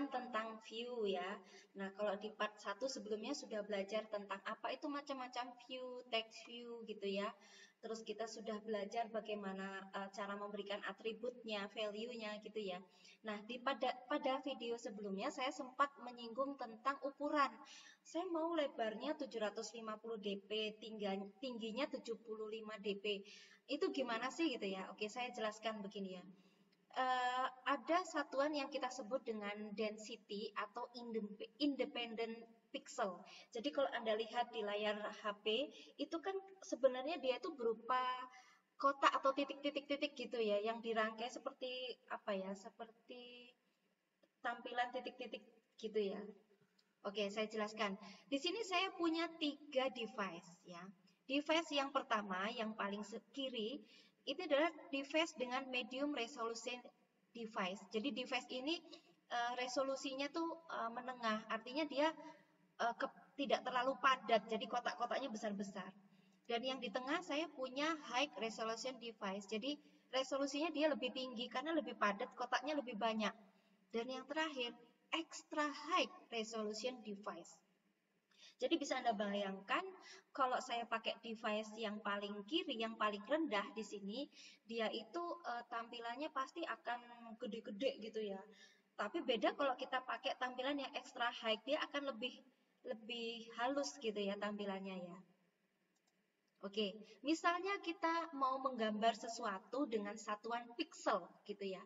tentang view ya. Nah, kalau di part 1 sebelumnya sudah belajar tentang apa itu macam-macam view, text view gitu ya. Terus kita sudah belajar bagaimana cara memberikan atributnya, value-nya gitu ya. Nah, pada video sebelumnya saya sempat menyinggung tentang ukuran. Saya mau lebarnya 750 dp, tingginya 75 dp. Itu gimana sih gitu ya? Oke, saya jelaskan begini ya. Ada satuan yang kita sebut dengan density atau independent pixel. Jadi kalau Anda lihat di layar HP, itu kan sebenarnya dia itu berupa kotak atau titik-titik-titik gitu ya, yang dirangkai seperti apa ya, seperti tampilan titik-titik gitu ya. Oke, saya jelaskan. Di sini saya punya 3 device ya. Device yang pertama, yang paling kiri, itu adalah device dengan medium resolution device. Jadi device ini resolusinya tuh menengah, artinya dia tidak terlalu padat, jadi kotak-kotaknya besar-besar. Dan yang di tengah saya punya high resolution device, jadi resolusinya dia lebih tinggi karena lebih padat, kotaknya lebih banyak. Dan yang terakhir, extra high resolution device. Jadi bisa Anda bayangkan kalau saya pakai device yang paling kiri, yang paling rendah di sini, dia itu tampilannya pasti akan gede-gede gitu ya. Tapi beda kalau kita pakai tampilan yang extra high, dia akan lebih halus gitu ya tampilannya ya. Oke, misalnya kita mau menggambar sesuatu dengan satuan pixel gitu ya.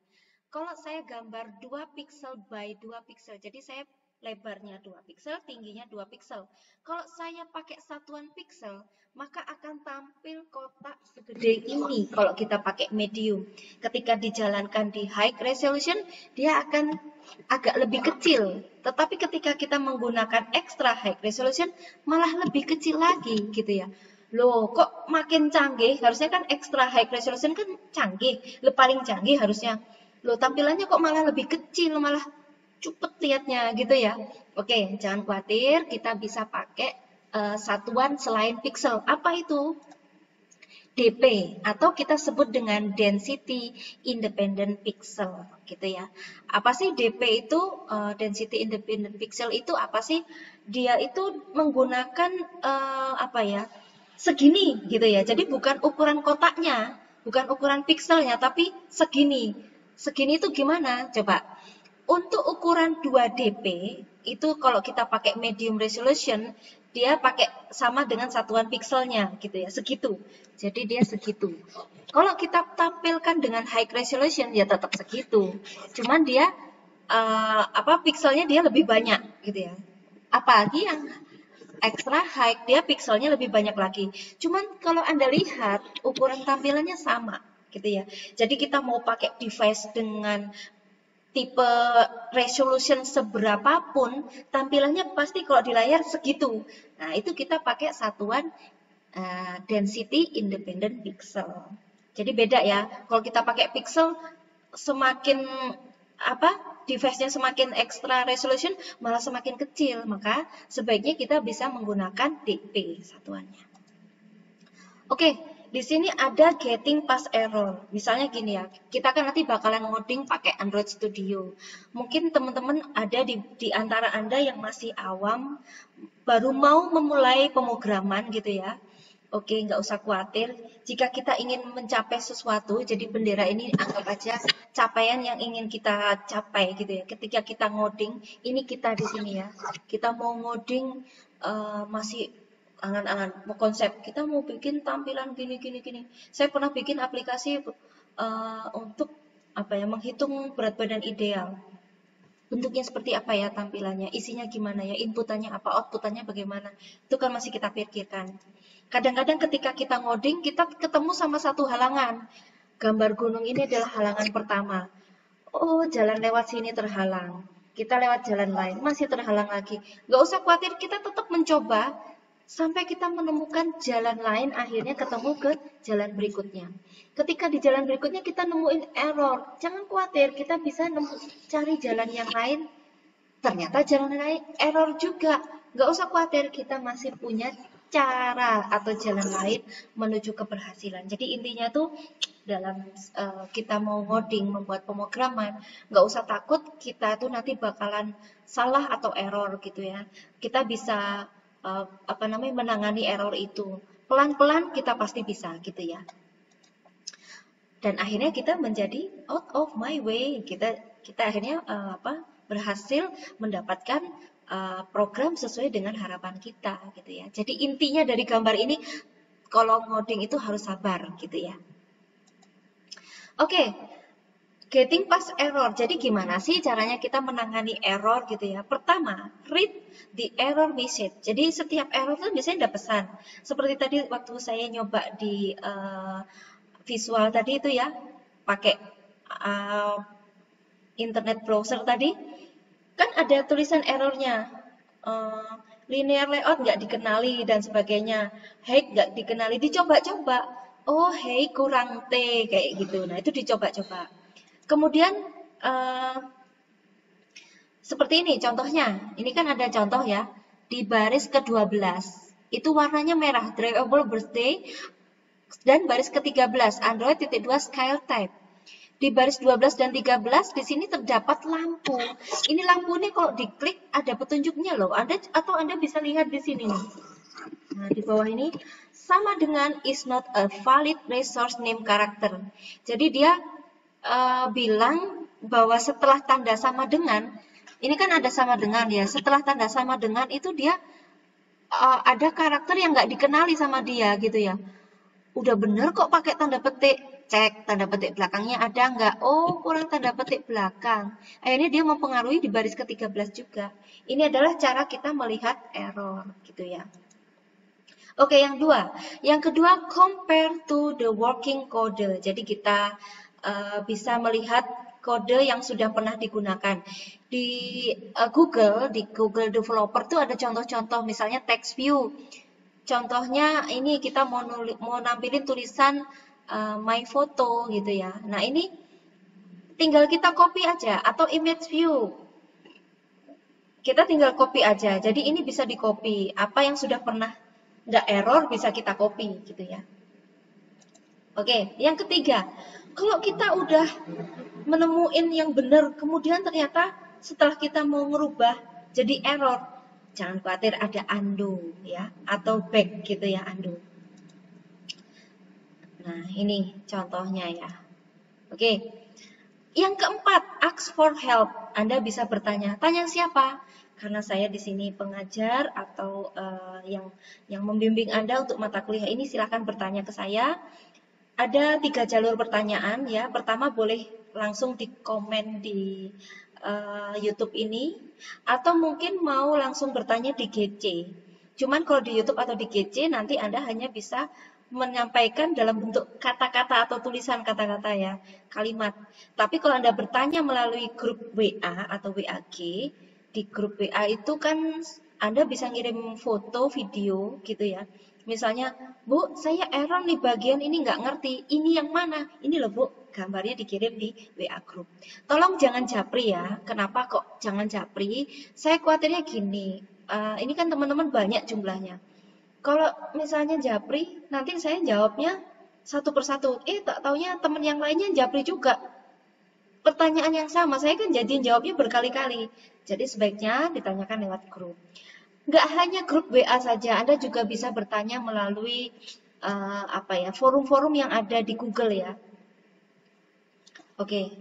Kalau saya gambar 2 pixel by 2 pixel, jadi saya lebarnya 2 pixel, tingginya 2 pixel. Kalau saya pakai satuan pixel, maka akan tampil kotak segede ini kalau kita pakai medium. Ketika dijalankan di high resolution, dia akan agak lebih kecil. Tetapi ketika kita menggunakan extra high resolution, malah lebih kecil lagi gitu ya. Loh, kok makin canggih? Harusnya kan extra high resolution kan canggih, paling canggih harusnya. Loh, tampilannya kok malah lebih kecil, malah cepet lihatnya gitu ya. Oke, jangan khawatir, kita bisa pakai satuan selain pixel. Apa itu? DP atau kita sebut dengan density independent pixel gitu ya. Apa sih DP itu? Density independent pixel itu apa sih? Dia itu menggunakan apa ya? Segini gitu ya. Jadi bukan ukuran kotaknya, bukan ukuran pixelnya, tapi segini. Segini itu gimana? Coba. Untuk ukuran 2dp itu kalau kita pakai medium resolution, dia pakai sama dengan satuan pixelnya gitu ya, segitu. Jadi dia segitu. Kalau kita tampilkan dengan high resolution ya tetap segitu. Cuman dia pixelnya dia lebih banyak gitu ya. Apalagi yang extra high, dia pixelnya lebih banyak lagi. Cuman kalau Anda lihat ukuran tampilannya sama gitu ya. Jadi kita mau pakai device dengan tipe resolution seberapapun, tampilannya pasti kalau di layar segitu. Nah, itu kita pakai satuan density independent pixel. Jadi beda ya. Kalau kita pakai pixel, semakin device-nya semakin extra resolution, malah semakin kecil. Maka sebaiknya kita bisa menggunakan DP satuannya. Oke, di sini ada getting pass error. Misalnya gini ya, kita kan nanti bakalan ngoding pakai Android Studio. Mungkin teman-teman ada di antara Anda yang masih awam, baru mau memulai pemrograman gitu ya. Oke, nggak usah khawatir. Jika kita ingin mencapai sesuatu, jadi bendera ini anggap aja capaian yang ingin kita capai gitu ya. Ketika kita ngoding, ini kita di sini ya. Kita mau ngoding masih angan-angan, mau konsep. Kita mau bikin tampilan gini. Saya pernah bikin aplikasi untuk menghitung berat badan ideal. Bentuknya seperti apa ya tampilannya, isinya gimana ya, inputannya apa, outputannya bagaimana. Itu kan masih kita pikirkan. Kadang-kadang ketika kita ngoding, kita ketemu sama satu halangan. Gambar gunung ini adalah halangan pertama. Oh, jalan lewat sini terhalang. Kita lewat jalan lain, masih terhalang lagi. Nggak usah khawatir, kita tetap mencoba sampai kita menemukan jalan lain, akhirnya ketemu ke jalan berikutnya. Ketika di jalan berikutnya kita nemuin error, jangan khawatir, kita bisa cari jalan yang lain. Ternyata jalan lain error juga. Nggak usah khawatir, kita masih punya cara atau jalan lain menuju keberhasilan. Jadi intinya tuh dalam kita mau ngoding, membuat pemrograman, nggak usah takut kita tuh nanti bakalan salah atau error gitu ya. Kita bisa menangani error itu. Pelan-pelan kita pasti bisa gitu ya. Dan akhirnya kita menjadi out of my way. Kita akhirnya berhasil mendapatkan program sesuai dengan harapan kita gitu ya. Jadi intinya dari gambar ini kalau ngoding itu harus sabar gitu ya. Oke, getting past error. Jadi gimana sih caranya kita menangani error gitu ya? Pertama, read the error message. Jadi setiap error itu biasanya ada pesan. Seperti tadi waktu saya nyoba di visual tadi itu ya, pakai internet browser tadi, kan ada tulisan errornya. Linear layout nggak dikenali dan sebagainya. Height nggak dikenali, dicoba-coba. Oh, height kurang T, kayak gitu. Nah, itu dicoba-coba. Kemudian, seperti ini contohnya. Ini kan ada contoh ya. Di baris ke-12, itu warnanya merah, drivable birthday, dan baris ke-13, Android.2 Style Type. Di baris 12 dan 13 di sini terdapat lampu. Ini lampu ini kalau diklik ada petunjuknya loh. Anda bisa lihat di sini nih. Nah, di bawah ini sama dengan is not a valid resource name character. Jadi dia bilang bahwa setelah tanda sama dengan, ini kan ada sama dengan ya. Setelah tanda sama dengan itu dia ada karakter yang nggak dikenali sama dia gitu ya. Udah bener kok pakai tanda petik. Cek tanda petik belakangnya ada nggak? Oh, kurang tanda petik belakang. Akhirnya dia mempengaruhi di baris ke-13 juga. Ini adalah cara kita melihat error, gitu ya. Oke, yang kedua, compare to the working code. Jadi kita bisa melihat kode yang sudah pernah digunakan. Di Google Developer tuh ada contoh-contoh, misalnya text view. Contohnya ini kita mau nampilin tulisan my photo gitu ya. Nah ini tinggal kita copy aja atau image view. Kita tinggal copy aja. Jadi ini bisa di copy. Apa yang sudah pernah nggak error bisa kita copy gitu ya. Oke, yang ketiga, kalau kita udah menemuin yang benar, kemudian ternyata setelah kita mau merubah jadi error, jangan khawatir, ada undo ya atau back gitu ya, undo. Nah, ini contohnya ya. Oke. Yang keempat, ask for help. Anda bisa bertanya, tanya siapa? Karena saya di sini pengajar atau yang membimbing Anda untuk mata kuliah ini, silakan bertanya ke saya. Ada 3 jalur pertanyaan ya. Pertama boleh langsung di komen di YouTube ini, atau mungkin mau langsung bertanya di GC. Cuman kalau di YouTube atau di GC nanti Anda hanya bisa menyampaikan dalam bentuk kata-kata atau tulisan kata-kata ya, kalimat. Tapi kalau Anda bertanya melalui grup WA atau WAG, di grup WA itu kan Anda bisa ngirim foto, video gitu ya. Misalnya, Bu, saya error nih bagian ini nggak ngerti. Ini yang mana? Ini loh Bu, gambarnya dikirim di WA group. Tolong jangan japri ya. Kenapa kok jangan japri? Saya khawatirnya gini, ini kan teman-teman banyak jumlahnya. Kalau misalnya japri, nanti saya jawabnya satu persatu. Tak taunya teman yang lainnya japri juga. Pertanyaan yang sama, saya kan jadiin jawabnya berkali-kali. Jadi sebaiknya ditanyakan lewat grup. Nggak hanya grup WA saja, Anda juga bisa bertanya melalui forum-forum yang ada di Google ya. Oke,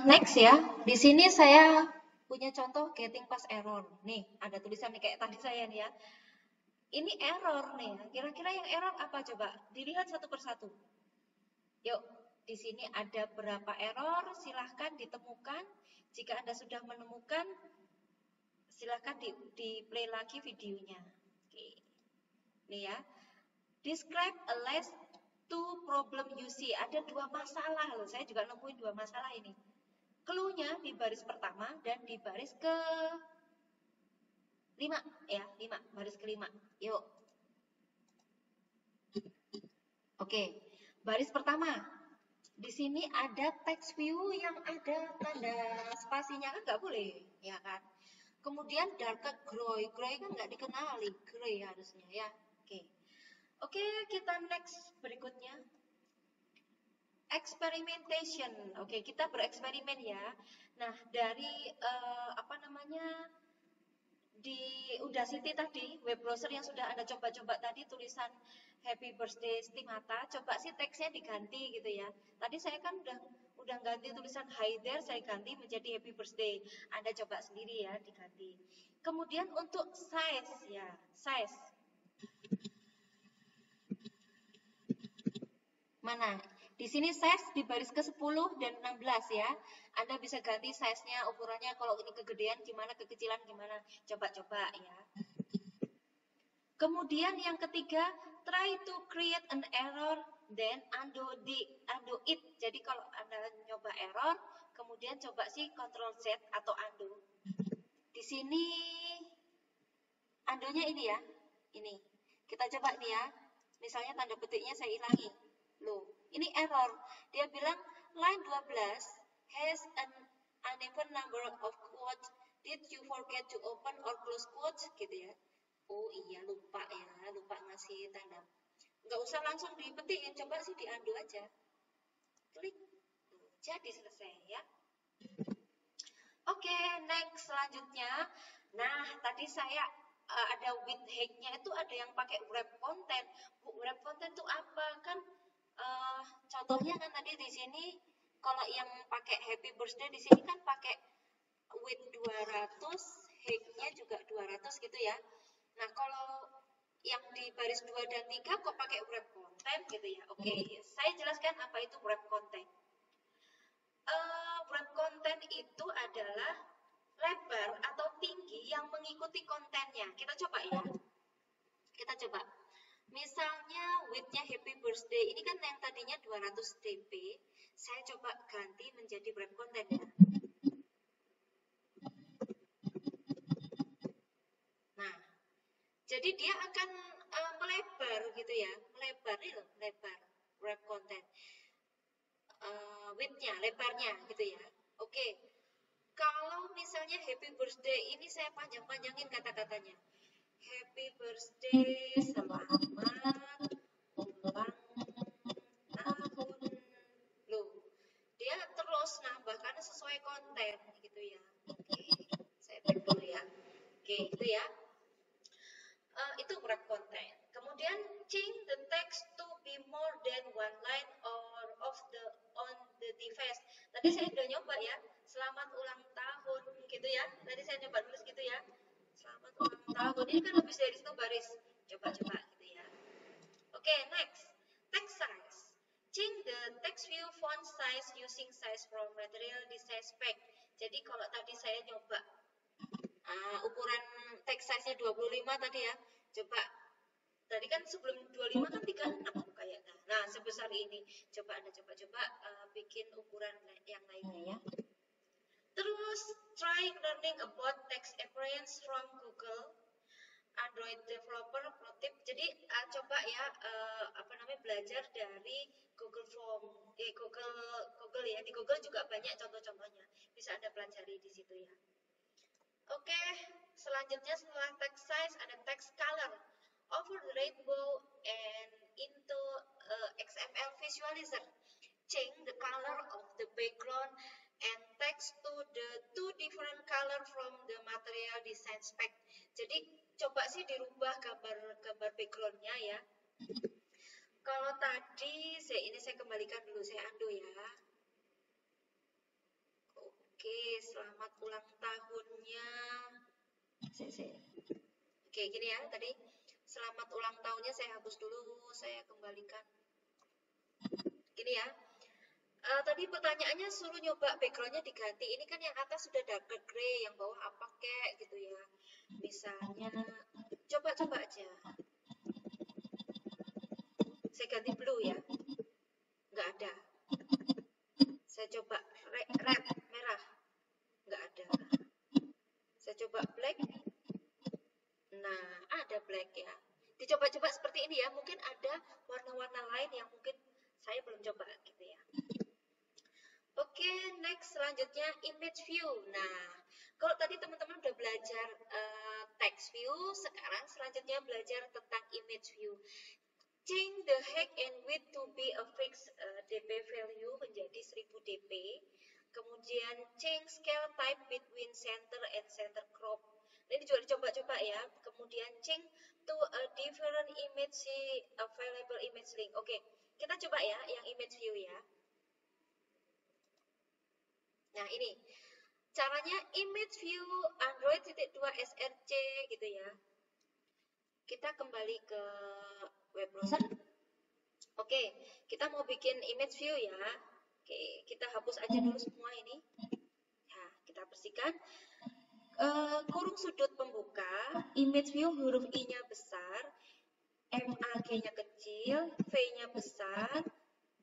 next ya. Di sini saya punya contoh getting past error. Nih, ada tulisan nih kayak tadi saya nih ya. Ini error nih. Kira-kira yang error apa coba? Dilihat satu persatu. Yuk, di sini ada berapa error? Silahkan ditemukan. Jika Anda sudah menemukan, silahkan di play lagi videonya. Oke. Nih ya. Describe a last two problem you see. Ada 2 masalah loh. Saya juga nemuin 2 masalah ini. Clue-nya di baris pertama dan di baris ke 5 ya, 5, baris ke-5. Yuk. Oke. Baris pertama. Di sini ada text view yang ada tanda spasinya kan nggak boleh, ya kan? Kemudian darker gray, gray kan nggak dikenali, gray harusnya ya. Oke, kita next berikutnya. Experimentation. Oke, kita bereksperimen ya. Nah, dari apa namanya, di Udacity tadi, web browser yang sudah Anda coba-coba tadi, tulisan Happy Birthday Stigmata, coba sih teksnya diganti gitu ya. Tadi saya kan udah ganti tulisan Hi there, saya ganti menjadi Happy Birthday. Anda coba sendiri ya, diganti. Kemudian untuk size ya, size. Mana? Di sini size di baris ke-10 dan 16 ya. Anda bisa ganti size-nya, ukurannya, kalau ini kegedean gimana, kekecilan gimana. Coba-coba ya. Kemudian yang ketiga, try to create an error, then undo it. Jadi kalau Anda nyoba error, kemudian coba sih Ctrl Z atau undo. Di sini undo-nya ini ya. Ini. Kita coba nih ya. Misalnya tanda petiknya saya hilangi. Loh, ini error. Dia bilang line 12 has an uneven number of quotes. Did you forget to open or close quotes? Gitu ya. Oh iya, lupa ya, lupa ngasih tanda. Nggak usah langsung dipetik, coba sih di undo aja. Klik. Jadi selesai ya. Oke, next selanjutnya. Nah, tadi saya ada with hack-nya itu ada yang pakai wrap content. Wrap content itu apa? Kan contohnya kan tadi di sini kalau yang pakai happy birthday di sini kan pakai with 200, hack-nya juga 200 gitu ya. Nah, kalau yang di baris 2 dan 3 kok pakai wrap content gitu ya. Oke, saya jelaskan apa itu wrap content. Wrap content itu adalah lebar atau tinggi yang mengikuti kontennya. Kita coba ya. Kita coba. Misalnya width-nya happy birthday, ini kan yang tadinya 200 dp, saya coba ganti menjadi wrap content ya. Nah, jadi dia akan melebar gitu ya, melebar nih loh, lebar wrap content. Width-nya, lebarnya gitu ya. Oke. Kalau misalnya happy birthday ini saya panjang-panjangin kata-katanya. Happy birthday, selamat ulang tahun. Loh, dia terus nambah karena sesuai konten gitu ya. Oke, saya tag dulu ya. Oke, itu ya. Itu wrap content. Kemudian change the text to be more than one line or on the device. Tadi saya udah nyoba ya. Selamat ulang tahun gitu ya. Tadi saya nyoba nulis gitu ya. Selamat ulang tahun. Ini kan habis dari situ baris. Coba-coba gitu ya. Oke, next. Text size. Change the text view font size using size from material design spec. Jadi kalau tadi saya nyoba ukuran text size-nya 25 tadi ya. Coba. Tadi kan sebelum 25 kan 36 kayaknya. Nah, sebesar ini. Coba Anda coba-coba bikin ukuran yang lainnya ya. Terus, try learning about text appearance from Google Android developer pro tip. Jadi coba ya belajar dari Google Form, Google ya. Di Google juga banyak contoh-contohnya. Bisa Anda pelajari di situ ya. Oke, selanjutnya setelah text size ada text color. Over the rainbow and into XML visualizer. Change the color of the background and text to the two different color from the material design spec. Jadi coba sih dirubah gambar backgroundnya ya. Kalau tadi saya kembalikan dulu, saya undo ya. Oke, selamat ulang tahunnya. Oke, gini ya tadi. Selamat ulang tahunnya saya hapus dulu, saya kembalikan. Gini ya. Tadi pertanyaannya suruh nyoba backgroundnya diganti. Ini kan yang atas sudah darker gray, yang bawah apa kek gitu ya. Misalnya, coba-coba aja. Saya ganti blue ya. Nggak ada. Saya coba red, merah. Nggak ada. Saya coba black. Nah, ada black ya. Dicoba-coba seperti ini ya. Mungkin ada warna-warna lain yang mungkin saya belum coba gitu ya. Oke, next selanjutnya image view. Nah, kalau tadi teman-teman udah belajar belajar text view, sekarang selanjutnya belajar tentang image view. Change the height and width to be a fixed dp value menjadi 1000 dp. Kemudian change scale type between center and center crop. Ini juga dicoba-coba ya. Kemudian change to a different image available image link. Oke, kita coba ya yang image view ya. Nah, ini caranya image view Android 2 SRC gitu ya. Kita kembali ke web browser. Oke, kita mau bikin image view ya. Oke, kita hapus aja dulu semua ini. Nah, kita bersihkan. Kurung sudut pembuka, image view huruf I-nya besar, MAG-nya kecil, V-nya besar,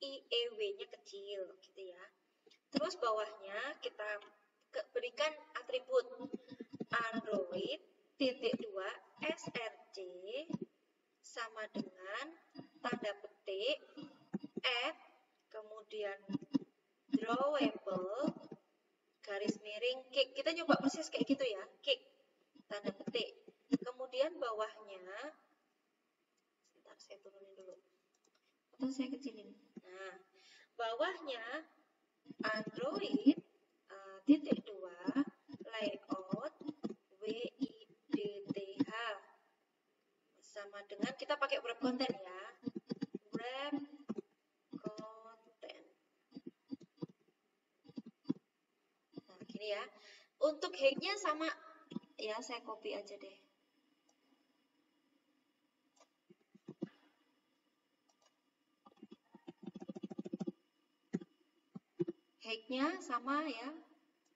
IEW-nya kecil, gitu ya. Terus bawahnya kita berikan atribut Android .2 SRC sama dengan tanda petik add, kemudian drawable, garis miring kick. Kita nyoba persis kayak gitu ya, kick, tanda petik. Kemudian bawahnya, sebentar saya turunin dulu, atau saya kecilin. Nah, bawahnya Android .2 layout WIDTH sama dengan kita pakai wrap content ya, wrap content. Nah, gini ya. Untuk height-nya sama ya, saya copy aja deh. Height-nya sama ya,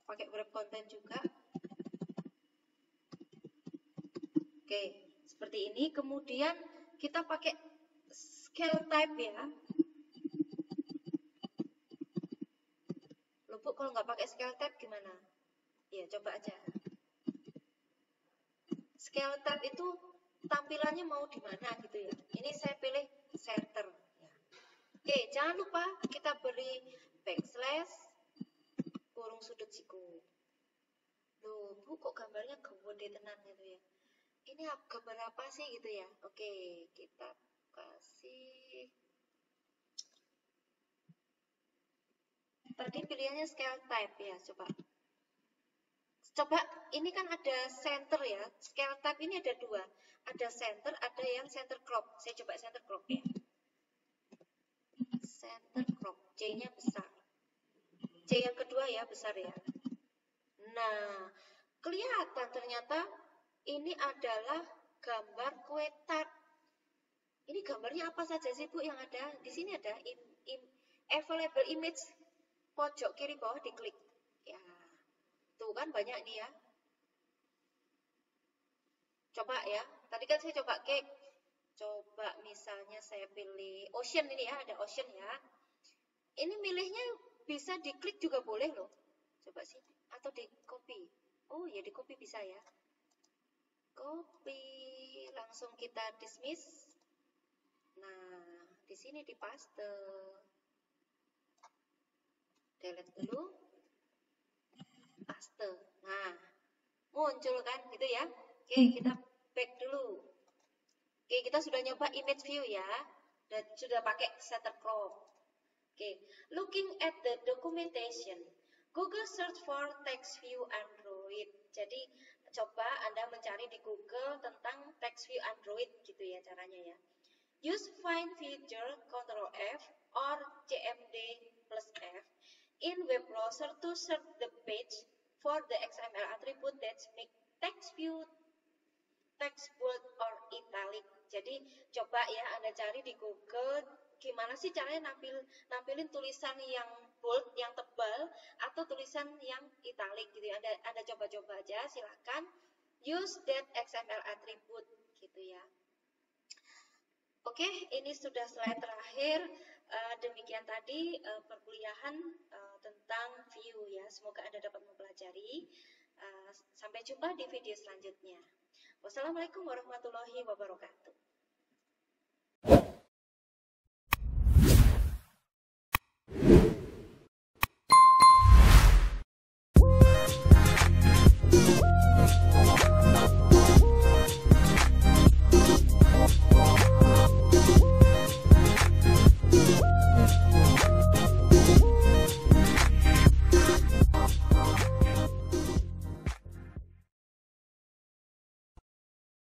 pakai wrap content juga. Oke, seperti ini. Kemudian kita pakai scale type ya. Loh Bu, kalau nggak pakai scale type gimana? Ya, coba aja. Scale type itu tampilannya mau di mana gitu ya. Ini saya pilih center. Ya. Oke, jangan lupa kita beri backslash kurung sudut siku. Loh Bu, kok gambarnya gede tenan gitu ya. Ini gambar apa sih gitu ya. Oke, kita kasih. Tadi pilihannya scale type ya, coba ini kan ada center ya, scale type ini ada dua, ada center, ada yang center crop. Saya coba center crop ya, center crop, C-nya besar, C yang kedua ya, besar ya. Nah, kelihatan ternyata ini adalah gambar kue tart. Ini gambarnya apa saja sih Bu yang ada? Di sini ada available image, pojok kiri bawah diklik. Ya, tuh kan banyak nih ya. Coba ya, tadi kan saya coba cake. Coba misalnya saya pilih ocean ini ya, ada ocean ya. Ini milihnya bisa diklik juga boleh loh. Coba sih, atau di copy. Oh ya, di copy bisa ya. Copy, langsung kita dismiss. Nah, di sini di paste. Delete dulu. Paste. Nah, muncul kan gitu ya. Oke, kita back dulu. Oke, kita sudah nyoba image view ya. Dan sudah pakai center crop. Oke, looking at the documentation. Google search for text view Android. Jadi coba Anda mencari di Google tentang text view Android gitu ya caranya ya. Use find feature Ctrl F or CMD plus F in web browser to search the page for the XML attribute that make text view text bold or italic. Jadi coba ya Anda cari di Google gimana sih caranya nampilin tulisan yang bold, yang tebal, atau tulisan yang italic gitu ya. Anda coba-coba aja, silakan use that XML attribute gitu ya. Oke, ini sudah slide terakhir. Demikian tadi perkuliahan tentang view ya. Semoga Anda dapat mempelajari. Sampai jumpa di video selanjutnya. Wassalamualaikum warahmatullahi wabarakatuh.